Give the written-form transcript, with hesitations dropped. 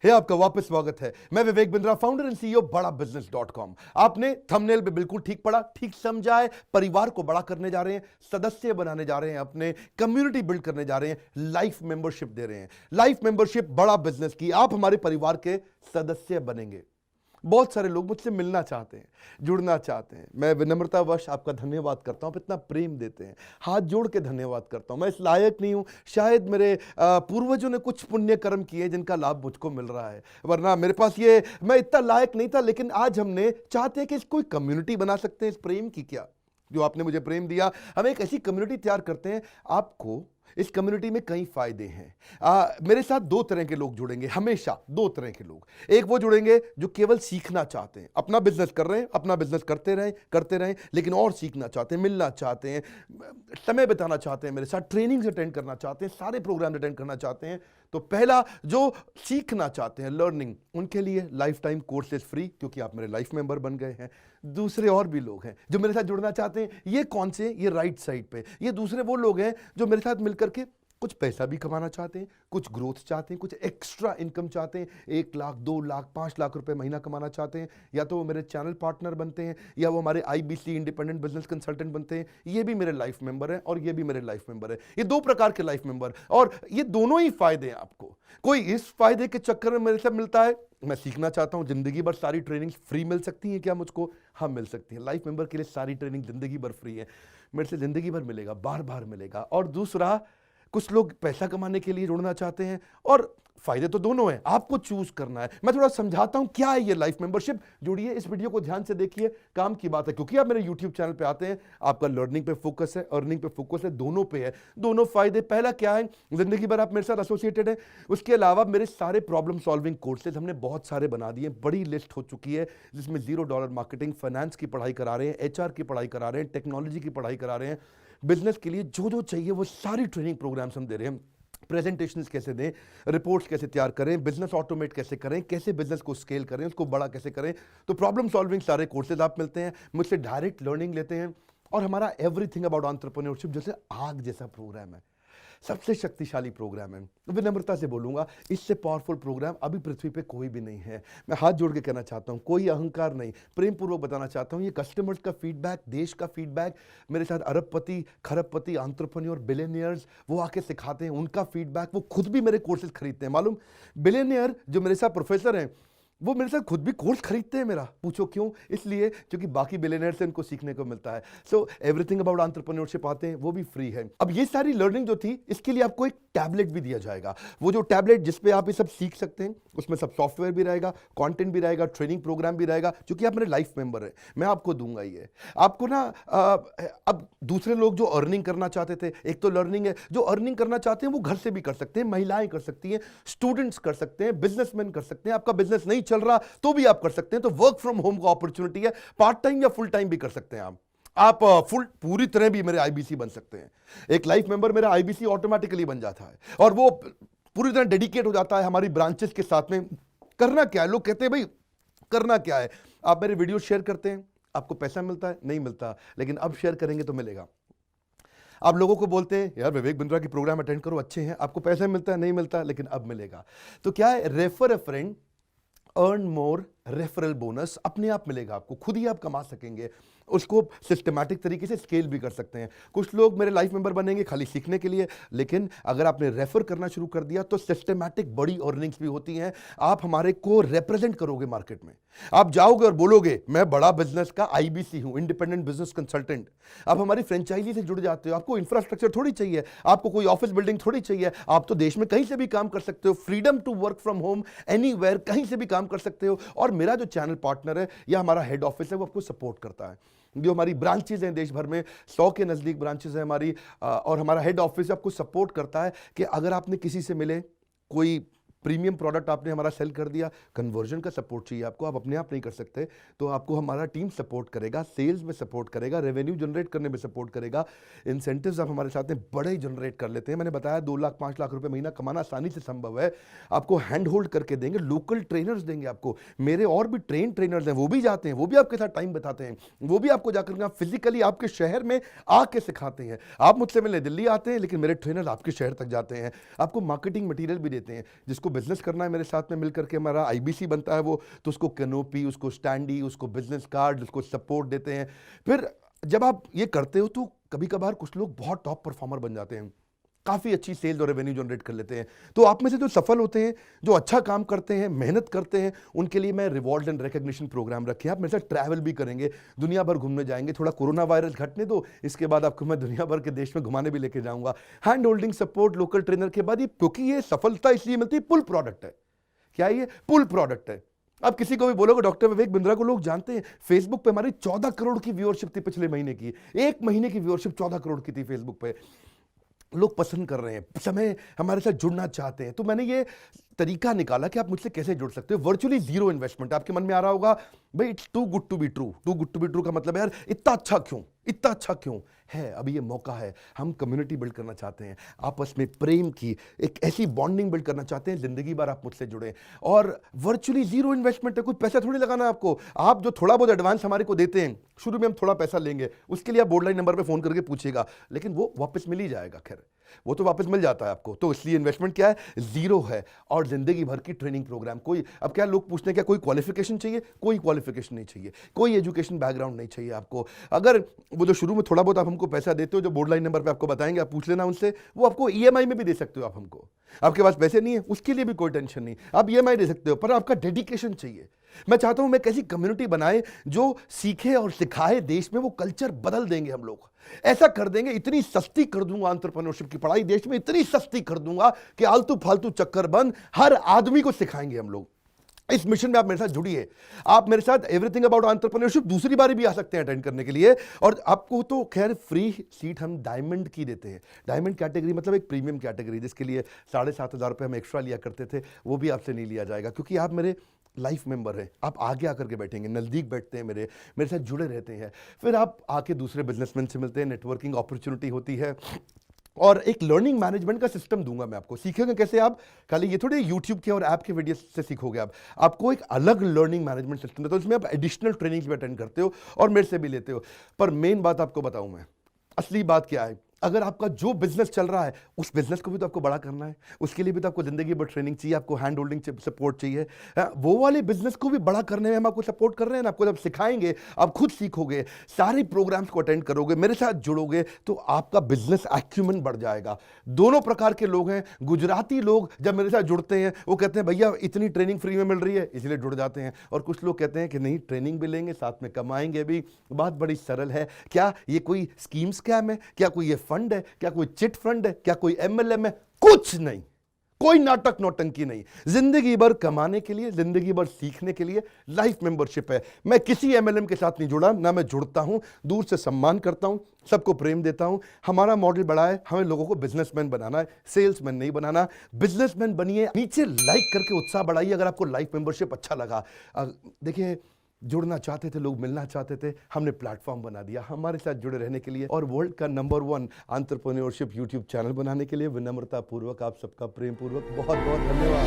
आपका वापस स्वागत है। मैं Vivek Bindra, founder and CEO बड़ा बिजनेस.com। आपने थंबनेल पे बिल्कुल ठीक पढ़ा, ठीक समझा है। परिवार को बड़ा करने जा रहे हैं, सदस्य बनाने जा रहे हैं, अपने कम्युनिटी बिल्ड करने जा रहे हैं, लाइफ मेंबरशिप दे रहे हैं। लाइफ मेंबरशिप बड़ा बिजनेस की, आप हमारे परिवार के सदस्य बनेंगे। बहुत सारे लोग मुझसे मिलना चाहते हैं, जुड़ना चाहते हैं। मैं विनम्रतावश आपका धन्यवाद करता हूं, आप इतना प्रेम देते हैं, हाथ जोड़ के धन्यवाद करता हूं। मैं इस लायक नहीं हूं, शायद मेरे पूर्वजों ने कुछ पुण्य कर्म किए जिनका लाभ मुझको मिल रहा है, वरना मेरे पास ये मैं इतना लायक नहीं था। लेकिन आज हमने चाहते हैं कि कोई कम्युनिटी बना सकते हैं इस प्रेम की। क्या जो आपने मुझे प्रेम दिया, हम एक ऐसी कम्युनिटी तैयार करते हैं। आपको इस कम्युनिटी में कई फायदे हैं। मेरे साथ दो तरह के लोग जुड़ेंगे, हमेशा दो तरह के लोग। एक वो जुड़ेंगे जो केवल सीखना चाहते हैं, अपना बिजनेस कर रहे हैं, अपना बिजनेस करते रहें, लेकिन और सीखना चाहते हैं, मिलना चाहते हैं, समय बिताना चाहते हैं, मेरे साथ ट्रेनिंग्स अटेंड करना चाहते हैं, सारे प्रोग्राम अटेंड करना चाहते हैं। तो पहला, जो सीखना चाहते हैं, लर्निंग, उनके लिए लाइफ टाइम कोर्सेज फ्री, क्योंकि आप मेरे लाइफ मेंबर बन गए हैं। दूसरे और भी लोग हैं जो मेरे साथ जुड़ना चाहते हैं। ये कौन से? ये राइट साइड पे ये दूसरे वो लोग हैं जो मेरे साथ मिलकर के कुछ पैसा भी कमाना चाहते हैं, कुछ ग्रोथ चाहते हैं, कुछ एक्स्ट्रा इनकम चाहते हैं। 1 लाख, 2 लाख, 5 लाख रुपए महीना कमाना चाहते हैं। या तो वो मेरे चैनल पार्टनर बनते हैं, या वो हमारे IBC इंडिपेंडेंट बिजनेस कंसल्टेंट बनते हैं। ये भी मेरे लाइफ मेंबर हैं और ये भी मेरे लाइफ मेंबर है। ये दो प्रकार के लाइफ मेंबर, और ये दोनों ही फायदे हैं आपको। कोई इस फायदे के चक्कर में मेरे से मिलता है, मैं सीखना चाहता हूं, जिंदगी भर सारी ट्रेनिंग फ्री मिल सकती है क्या मुझको? हाँ, मिल सकती है। लाइफ मेंबर के लिए सारी ट्रेनिंग जिंदगी भर फ्री है, मेरे से जिंदगी भर मिलेगा, बार बार मिलेगा। और दूसरा, कुछ लोग पैसा कमाने के लिए जुड़ना चाहते हैं, और फायदे तो दोनों हैं, आपको चूज करना है। मैं थोड़ा समझाता हूं क्या है ये लाइफ मेंबरशिप। जुड़िए, इस वीडियो को ध्यान से देखिए, काम की बात है। क्योंकि आप मेरे YouTube चैनल पे आते हैं, आपका लर्निंग पे फोकस है, अर्निंग पे फोकस है, दोनों पे है। दोनों फायदे, पहला क्या है, जिंदगी भर आप मेरे साथ एसोसिएटेड है। उसके अलावा मेरे सारे प्रॉब्लम सॉल्विंग कोर्सेज हमने बहुत सारे बना दिए, बड़ी लिस्ट हो चुकी है, जिसमें $0 मार्केटिंग, फाइनेंस की पढ़ाई करा रहे हैं, HR की पढ़ाई करा रहे हैं, टेक्नोलॉजी की पढ़ाई करा रहे हैं। बिजनेस के लिए जो जो चाहिए वो सारी ट्रेनिंग प्रोग्राम्स हम दे रहे हैं। प्रेजेंटेशंस कैसे दें, रिपोर्ट्स कैसे तैयार करें, बिजनेस ऑटोमेट कैसे करें, कैसे बिजनेस को स्केल करें, उसको बड़ा कैसे करें। तो प्रॉब्लम सॉल्विंग सारे कोर्सेज आप मिलते हैं, मुझसे डायरेक्ट लर्निंग लेते हैं। और हमारा एवरीथिंग अबाउट एंटरप्रेन्योरशिप जैसे आग जैसा प्रोग्राम है, सबसे शक्तिशाली प्रोग्राम है। विनम्रता से बोलूंगा, इससे पावरफुल प्रोग्राम अभी पृथ्वी पे कोई भी नहीं है। मैं हाथ जोड़ के कहना चाहता हूं, कोई अहंकार नहीं, प्रेम पूर्वक बताना चाहता हूं, ये कस्टमर्स का फीडबैक, देश का फीडबैक, मेरे साथ अरबपति, खरबपति, एंटरप्रेन्योर, बिलियनियर्स, वो आके सिखाते हैं, उनका फीडबैक, वो खुद भी मेरे कोर्सेज खरीदते हैं। मालूम, बिलियनियर जो मेरे साथ प्रोफेसर हैं, वो मेरे साथ खुद भी कोर्स खरीदते हैं मेरा। पूछो क्यों? इसलिए क्योंकि बाकी बिलियनियर से उनको सीखने को मिलता है। सो एवरीथिंग अबाउट एंटरप्रेन्योरशिप आते हैं, वो भी फ्री है। अब ये सारी लर्निंग जो थी, इसके लिए आपको एक टैबलेट भी दिया जाएगा। वो जो टैबलेट जिसपे आप ये सब सीख सकते हैं, उसमें सब सॉफ्टवेयर भी रहेगा, कंटेंट भी रहेगा, ट्रेनिंग प्रोग्राम भी रहेगा। क्योंकि आप मेरे लाइफ मेंबर हैं, मैं आपको दूंगा ये। आपको ना अब दूसरे लोग जो अर्निंग करना चाहते थे, एक तो लर्निंग है, जो अर्निंग करना चाहते हैं वो घर से भी कर सकते हैं, महिलाएं कर सकती हैं, स्टूडेंट्स कर सकते हैं, बिजनेसमैन कर सकते हैं। आपका बिजनेस नहीं चल रहा तो भी आप कर सकते हैं। तो वर्क फ्रॉम होम का अपॉर्चुनिटी है, पार्ट टाइम या फुल टाइम भी कर सकते हैं आप फुल पूरी तरह भी मेरे IBC बन सकते हैं। एक लाइफ मेंबर मेरा IBC ऑटोमेटिकली बन जाता है, और वो पूरी तरह डेडिकेट हो जाता है हमारी ब्रांचेस के साथ में। करना क्या है, लोग कहते हैं भाई करना क्या है, आप मेरे वीडियो शेयर करते हैं, आपको पैसा मिलता है? नहीं मिलता, लेकिन अब शेयर करेंगे तो मिलेगा। आप लोगों को बोलते हैं यार विवेक बिंद्रा की प्रोग्राम अटेंड करो, अच्छे हैं, आपको पैसा मिलता है? नहीं मिलता, लेकिन अब मिलेगा। तो क्या है, refer a friend, earn more, referral bonus अपने आप मिलेगा आपको, खुद ही आप कमा सकेंगे। उसको सिस्टमैटिक तरीके से स्केल भी कर सकते हैं। कुछ लोग मेरे लाइफ मेंबर बनेंगे खाली सीखने के लिए, लेकिन अगर आपने रेफर करना शुरू कर दिया तो सिस्टमैटिक बड़ी अर्निंग्स भी होती हैं। आप हमारे को रिप्रेजेंट करोगे मार्केट में, आप जाओगे और बोलोगे मैं बड़ा बिजनेस का IBC हूं, इंडिपेंडेंट बिजनेस कंसल्टेंट। आप हमारी फ्रेंचाइजी से जुड़ जाते हो, आपको इंफ्रास्ट्रक्चर थोड़ी चाहिए, आपको कोई ऑफिस बिल्डिंग थोड़ी चाहिए, आप तो देश में कहीं से भी काम कर सकते हो। Freedom to work from home, anywhere, कहीं से भी काम कर सकते हो। और मेरा जो चैनल पार्टनर है या हमारा हेड ऑफिस है, वो आपको सपोर्ट करता है। जो हमारी ब्रांचेज हैं देश भर में, 100 के नजदीक ब्रांचेज हैं हमारी, और हमारा हेड ऑफिस आपको सपोर्ट करता है कि अगर आपने किसी से मिले, कोई प्रीमियम प्रोडक्ट आपने हमारा सेल कर दिया, कन्वर्जन का सपोर्ट चाहिए आपको, आप अपने आप नहीं कर सकते, तो आपको हमारा टीम सपोर्ट करेगा, सेल्स में सपोर्ट करेगा, रेवेन्यू जनरेट करने में सपोर्ट करेगा। इंसेंटिव्स आप हमारे साथ में बड़े जनरेट कर लेते हैं। मैंने बताया 2 लाख 5 लाख रुपए महीना कमाना आसानी से संभव है। आपको हैंड होल्ड करके देंगे, लोकल ट्रेनर्स देंगे आपको, मेरे और भी ट्रेन ट्रेनर्स हैं, वो भी जाते हैं, वो भी आपके साथ टाइम बताते हैं, वो भी आपको जाकर फिजिकली आपके शहर में आके सिखाते हैं। आप मुझसे मिलने दिल्ली आते हैं, लेकिन मेरे ट्रेनर आपके शहर तक जाते हैं, आपको मार्केटिंग मटीरियल भी देते हैं, जिसको जिसको बिजनेस करना है मेरे साथ में मिल करके हमारा आईबीसी बनता है वो, तो उसको कैनोपी, उसको स्टैंडी, उसको बिजनेस कार्ड, उसको सपोर्ट देते हैं। फिर जब आप ये करते हो तो कभी कभार कुछ लोग बहुत टॉप परफॉर्मर बन जाते हैं, काफ़ी अच्छी सेल्स और रेवेन्यू जनरेट कर लेते हैं। तो आप में से जो सफल होते हैं, जो अच्छा काम करते हैं, मेहनत करते हैं, उनके लिए मैं रिवॉर्ड एंड रिकग्निशन प्रोग्राम रखे हैं। आप मेरे साथ ट्रैवल भी करेंगे, दुनिया भर घूमने जाएंगे। थोड़ा कोरोना वायरस घटने दो, इसके बाद आपको मैं दुनिया भर के देश में घुमाने भी लेके जाऊंगा। Hand holding support, local trainer के बाद, क्योंकि ये सफलता इसलिए मिलती है, पुल प्रोडक्ट है। क्या ये पुल प्रोडक्ट है? आप किसी को भी बोलोगे डॉक्टर विवेक बिंद्रा को लोग जानते हैं, फेसबुक पे हमारी 14 करोड़ की व्यूअरशिप थी पिछले महीने की। एक महीने की व्यूअरशिप 14 करोड़ की थी फेसबुक पे। लोग पसंद कर रहे हैं, समय हमारे साथ जुड़ना चाहते हैं। तो मैंने ये तरीका निकाला कि आप मुझसे कैसे जुड़ सकते हो। Virtually zero investment. आपके मन में आ रहा होगा भाई it's too good to be true. Too good to be true का मतलब है यार इतना अच्छा क्यों, इतना अच्छा क्यों है? अभी ये मौका है, हम कम्युनिटी बिल्ड करना चाहते हैं, आपस में प्रेम की एक ऐसी बॉन्डिंग बिल्ड करना चाहते हैं, जिंदगी भर आप मुझसे जुड़े। और वर्चुअली जीरो इन्वेस्टमेंट है, कुछ पैसा थोड़ी लगाना है आपको। आप जो थोड़ा बहुत एडवांस हमारे को देते हैं, शुरू में हम थोड़ा पैसा लेंगे, उसके लिए आप बोर्ड लाइन नंबर पे फोन करके पूछिएगा, लेकिन वो वापस मिल ही जाएगा। खैर वो तो वापस मिल जाता है आपको। तो इसलिए इन्वेस्टमेंट क्या है? जीरो है। और जिंदगी भर की ट्रेनिंग प्रोग्राम। कोई अब क्या लोग पूछते हैं क्या कोई क्वालिफिकेशन चाहिए? कोई क्वालिफिकेशन नहीं चाहिए, कोई एजुकेशन बैकग्राउंड नहीं चाहिए आपको। अगर वो जो शुरू में थोड़ा बहुत आप हमको पैसा देते हो, जो बोर्ड लाइन नंबर पे आपको बताएंगे, आप पूछ लेना उनसे, वो आपको ईएमआई में भी दे सकते हो आप हमको। आपके पास पैसे नहीं है उसके लिए भी कोई टेंशन नहीं, आप ईएमआई दे सकते हो, पर आपका डेडिकेशन चाहिए। मैं चाहता हूं मैं कैसी कम्युनिटी बनाए जो सीखे और सिखाए देश में, वो कल्चर बदल देंगे हम लोग। ऐसा कर देंगे, इतनी सस्ती कर दूंगा एंटरप्रेन्योरशिप की पढ़ाई देश में, इतनी सस्ती कर दूंगा कि आलतू फालतू चक्कर बंद, हर आदमी को सिखाएंगे हम लोग। इस मिशन में आप मेरे साथ जुड़िए। आप मेरे साथ एवरीथिंग अबाउट एंटरप्रेन्योरशिप दूसरी बारी भी आ सकते हैं अटेंड करने के लिए। और आपको तो खैर फ्री सीट हम डायमंड की देते हैं। डायमंड कैटेगरी मतलब एक प्रीमियम कैटेगरी, जिसके लिए 7,500 रुपये हम एक्स्ट्रा लिया करते थे, वो भी आपसे नहीं लिया जाएगा, क्योंकि आप मेरे लाइफ मेंबर हैं। आप आगे आकर के बैठेंगे, नज़दीक बैठते हैं, मेरे साथ जुड़े रहते हैं। फिर आप आके दूसरे बिजनेसमैन से मिलते हैं, नेटवर्किंग अपॉर्चुनिटी होती है। और एक लर्निंग मैनेजमेंट का सिस्टम दूंगा मैं आपको। सीखेंगे कैसे? आप खाली ये थोड़े यूट्यूब के और ऐप के वीडियो से सीखोगे, आप आपको एक अलग लर्निंग मैनेजमेंट सिस्टम है, तो उसमें आप एडिशनल ट्रेनिंग्स भी अटेंड करते हो और मेरे से भी लेते हो। पर मेन बात आपको बताऊं मैं, असली बात क्या है, अगर आपका जो बिजनेस चल रहा है उस बिजनेस को भी तो आपको बड़ा करना है, उसके लिए भी तो आपको जिंदगी भर ट्रेनिंग चाहिए, आपको हैंड होल्डिंग सपोर्ट चाहिए। वो वाले बिजनेस को भी बड़ा करने में हम आपको सपोर्ट कर रहे हैं ना। आपको जब सिखाएंगे, आप खुद सीखोगे, सारे प्रोग्राम्स को अटेंड करोगे, मेरे साथ जुड़ोगे, तो आपका बिजनेस एक्यूमेंट बढ़ जाएगा। दोनों प्रकार के लोग हैं। गुजराती लोग जब मेरे साथ जुड़ते हैं वो कहते हैं भैया इतनी ट्रेनिंग फ्री में मिल रही है, इसलिए जुड़ जाते हैं। और कुछ लोग कहते हैं कि नहीं, ट्रेनिंग भी लेंगे, साथ में कमाएंगे भी। बात बड़ी सरल है। क्या ये कोई स्कीम स्कैम है? क्या कोई ये फंड है? क्या कोई चिट फंड है? क्या कोई एमएलएम है? कुछ नहीं, कोई नाटक नौटंकी नहीं। जिंदगी भर कमाने के लिए, जिंदगी भर सीखने के लिए लाइफ मेंबरशिप है। मैं किसी एमएलएम के साथ नहीं जुड़ा, ना मैं जुड़ता हूं। दूर से सम्मान करता हूं, सबको प्रेम देता हूं। हमारा मॉडल बड़ा है, हमें लोगों को बिजनेसमैन बनाना है, सेल्समैन नहीं बनाना। बिजनेसमैन बनिए। नीचे लाइक करके उत्साह बढ़ाइए अगर आपको लाइफ मेंबरशिप अच्छा लगा। देखिए, जुड़ना चाहते थे लोग, मिलना चाहते थे, हमने प्लेटफॉर्म बना दिया हमारे साथ जुड़े रहने के लिए। और वर्ल्ड का नंबर 1 एंटरप्रेन्योरशिप यूट्यूब चैनल बनाने के लिए विनम्रता पूर्वक आप सबका प्रेम पूर्वक बहुत बहुत धन्यवाद।